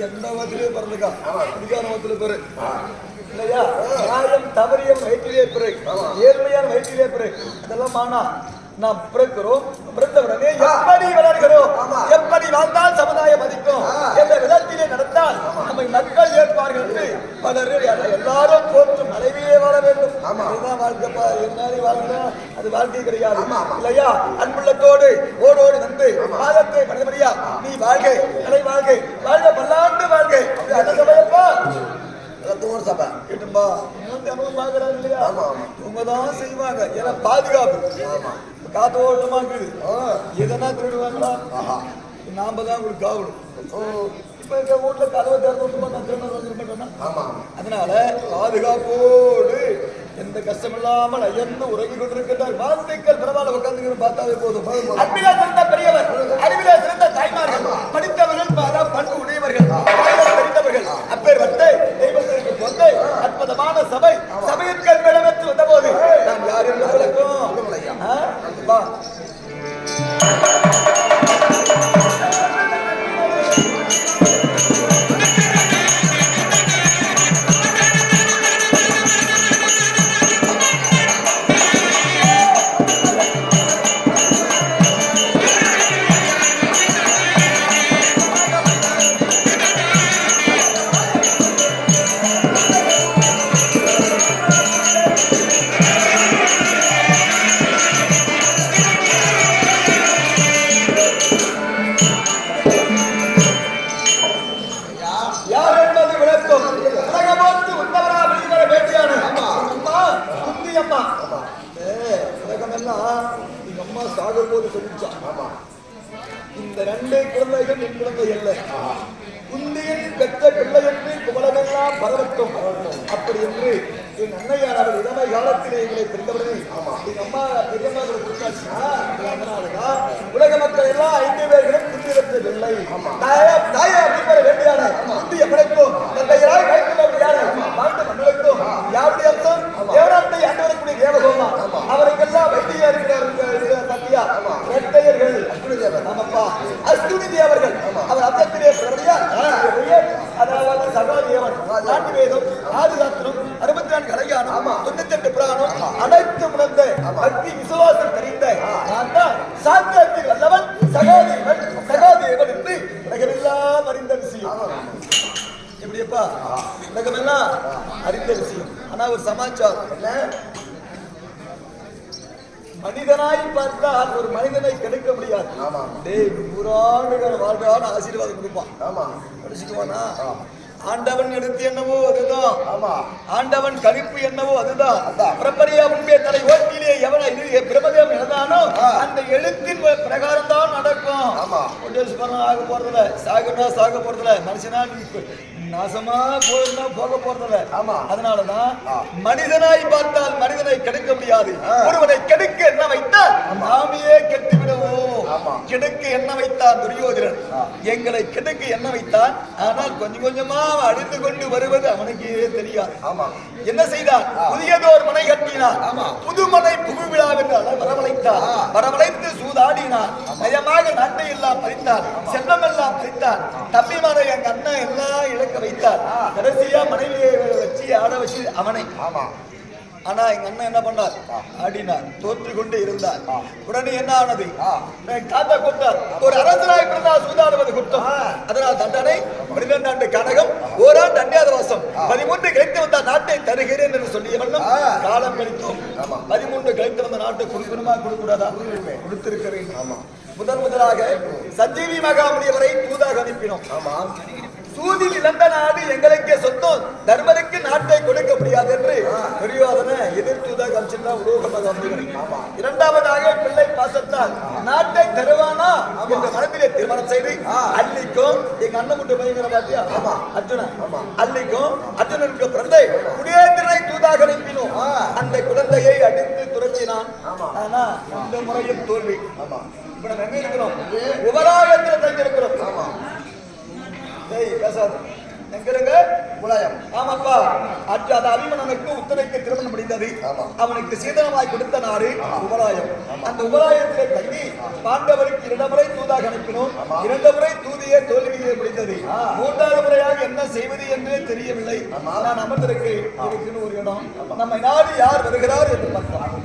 எந்த வயதிலே பிறந்துக்கா அதிகார வயத்துல பேரு இல்லையா? நியாயம் தவறியம் வயிற்றிலே பிறை, ஏழ்மையான வயிற்றிலே பிறை. அதெல்லாம் ஆனா நாம் பிறக்கிறோம், பிறந்தவுடனே எப்படி வளர்கிறோம், எப்படி வாழ்ந்தால் சமுதாயம் மதிக்கும், எந்த விதத்திலே நடந்தால் நம்மை மக்கள் ஏற்பார்கள் என்று பலர் எல்லாரும் போற்றும் மனைவியே வாழ வேண்டும். அதுதான் வாழ்க்கைப்பா. என்னாலே வாழ்ந்தா அது வாழ்க்கை கிடையாது இல்லையா? அன்புள்ளத்தோடு ஓடோடு வந்து பாதத்தை மனிதமடியா நீ வாழ்கை, கலை வாழ்கை, வாழ்க பல்லாண்டு வாழ்கை. என்ன சபையப்பா? சபை கேட்டும்பா. பாக்குறாங்க இல்லையா? இவங்கதான் செய்வாங்க. ஏன்னா பாதுகாப்பு காத்தோட்டமா இருக்குது. எதனா திருடுவாங்களா? நாம தான் உங்களுக்கு காவணும். இப்ப எங்க வீட்டுல கதவை திறந்து அதனால பாதுகாப்போடு எந்த கஷ்டம் இல்லாமல் அயர்ந்து உறங்கி கொண்டிருக்கிறார். வாழ்த்துக்கள். பரவாயில்ல, உட்கார்ந்து பார்த்தாவே போதும். அன்பிலே சிறந்த பெரியவர், அறிவிலே சிறந்த தாய்மார்கள், படித்தவர்கள், பண்பு உடையவர்கள், தெரிந்தவர்கள், அப்பேற்பட்ட தெய்வத்திற்கு பொறுத்து அற்புதமான சபை சபையிற்கு இடம்பெற்று வந்த போது நாம் யார் என்று விளக்கும்? இந்த ரெண்டு குழந்தைகள் என் குழந்தை அல்ல, குந்தியின் பெற்ற பிள்ளை என்று குமலமெல்லாம் பரவட்டும். அப்படி என்று என் அன்னையார் அவர் இளமை காலத்திலே எங்களை பிரிந்தவர்கள் எங்க அம்மா பெரியம்மாவை கொடுத்தாச்சுன்னா அதனாலதான் உலக மக்கள் எல்லாம் 5 பேர்களும் குந்தி பெற்ற பிள்ளை. தாயா அப்படிப்பட வேண்டியான குந்திய படைக்கும் தந்தையராய் படைத்துள்ளபடியான வாழ்ந்து மண்டலுக்கும் யாருடைய அம்சம் தேவராத்தை ஆண்டு வரக்கூடிய தேவகோமா அவருக்கெல்லாம் வைத்தியா இருக்கிற சத்தியா இரட்டையர்கள் ஆமாப்பா அஸ்துனி தேவர்கள் அவர் அத்தத்திலே அதாவது சகாதேவன் நாட்டு வேதம் 6 சாஸ்திரம் 64 கலையானம் 98 புராணம் அனைத்து உணர்ந்த பக்தி விசுவாசம் தெரிந்த சாத்தியத்தில் வல்லவன் சகாதேவன் என்று உலகமெல்லாம் அறிந்த விஷயம். எப்படியப்பா? உலகமெல்லாம் அறிந்த விஷயம். ஆனா ஒரு சமாச்சாரம் என்ன? மனிதனாய் பார்த்தால் ஒரு மனிதனை கெடுக்க முடியாது. 100 ஆண்டுகள் வாழ்றான ஆசீர்வாதம் கொடுப்பான். படிச்சுக்குவானா? ஆண்டவன் எடுத்து என்னவோ அதுதான், ஆண்டவன் கணிப்பு என்னவோ அதுதான். பிரபரியா முன்பே தலை ஓட்டிலே எவன இது பிரபதம் எழுதானோ அந்த எழுத்தின் பிரகாரம் தான் நடக்கும். ஆக போறதில்ல, சாகுனா சாக போறதில்ல, மனுஷனா நாசமா போயிருந்தா போக போறதில்ல. அதனாலதான் மனிதனாய் பார்த்தால் மனிதனை கெடுக்க முடியாது. ஒருவனை கெடுக்க என்ன வைத்தால் நாமையே கெட்டு விடுவோம். கெடுக்க என்ன வைத்தான் துரியோதனன், எங்களை கெடுக்க என்ன வைத்தான். ஆனால் கொஞ்சம் கொஞ்சமா அழிந்து கொண்டு வருவது அவனுக்கே தெரியாது. என்ன செய்தான்? புதியதோர் மனை கட்டினார், புதுமனை புகு விழாவென்று வரவழைத்தார். வரவழைத்து சூதாடினார், நயமாக நாட்டை எல்லாம் பறித்தார், செல்வம் எல்லாம் பறித்தார். தம்பிமாரை எங்க அண்ணன் எல்லாம் இழக்க வைத்தார். கடைசியா மனைவியை வச்சு ஆட வச்சு அவனை. ஆனா எங்க அண்ணன் என்ன பண்ணார்? ஆடினார், தோற்று கொண்டு இருந்தார். உடனே என்ன ஆனது? காத்த கூட்டார். ஒரு அரசனாய் பிறந்தால் சூதாடுவது குற்றம். அதனால் தண்டனை 12 ஆண்டு கனகம், ஓராண்டு அந்நியாதவாசம், 13 கழித்து வந்த நாட்டை தருகிறேன் என்று சொல்லிய வண்ணம் காலம் கழித்தோம். 13 கழித்து வந்த நாட்டை கொடுக்கணுமா கொடுக்கூடாதா? கொடுத்திருக்கிறேன். முதலாக சஞ்சீவி மகாமுனிவரை தூதாக அனுப்பினோம். சூதில் இழந்த நாடு எங்களுக்கே சொந்தம், தர்மருக்கு நாட்டை கொடுக்க முடியாது என்று துரியோதனை எதிர்த்துதாக அனுப்பிச்சிருந்தா உலோகமாக வந்தீங்க. இரண்டாவதாக பிள்ளை பாசத்தால் நாட்டை தருவானா என்ற மனத்திலே திருமணம் செய்து அல்லிக்கும் எங்க அண்ணன் முட்டு பயங்கர பாத்தியா அர்ஜுனன், அல்லிக்கும் அர்ஜுனனுக்கு பிறந்தை குடியேற்றனை தூதாக அனுப்பினோம். அந்த குழந்தையை அடித்து துரத்தினான். ஆனா இந்த முறையும் தோல்வி. இப்ப நம்ம எங்க இருக்கிறோம்? உபராகத்தில் தங்கியிருக்கிறோம். பேசாது எங்கிருங்க? முலாயம். ஆமாப்பா, அது அபிமனனுக்கு உத்தரைக்கு திருமணம் முடிந்தது. அவனுக்கு சீதனமாய் கொடுத்த நாடு உபராயம். அந்த உபராயத்திலே தங்கி பாண்டவருக்கு 2 முறை தூதாக அனுப்பினோம். 2 முறை தூதியே தோல்வியிலே முடிந்தது. 3வது முறையாக என்ன செய்வது என்றே தெரியவில்லை. நான் அமர்ந்திருக்கிறேன். ஒரு இடம் நம்மை நாடு யார் வருகிறார் என்று பார்க்கலாம்.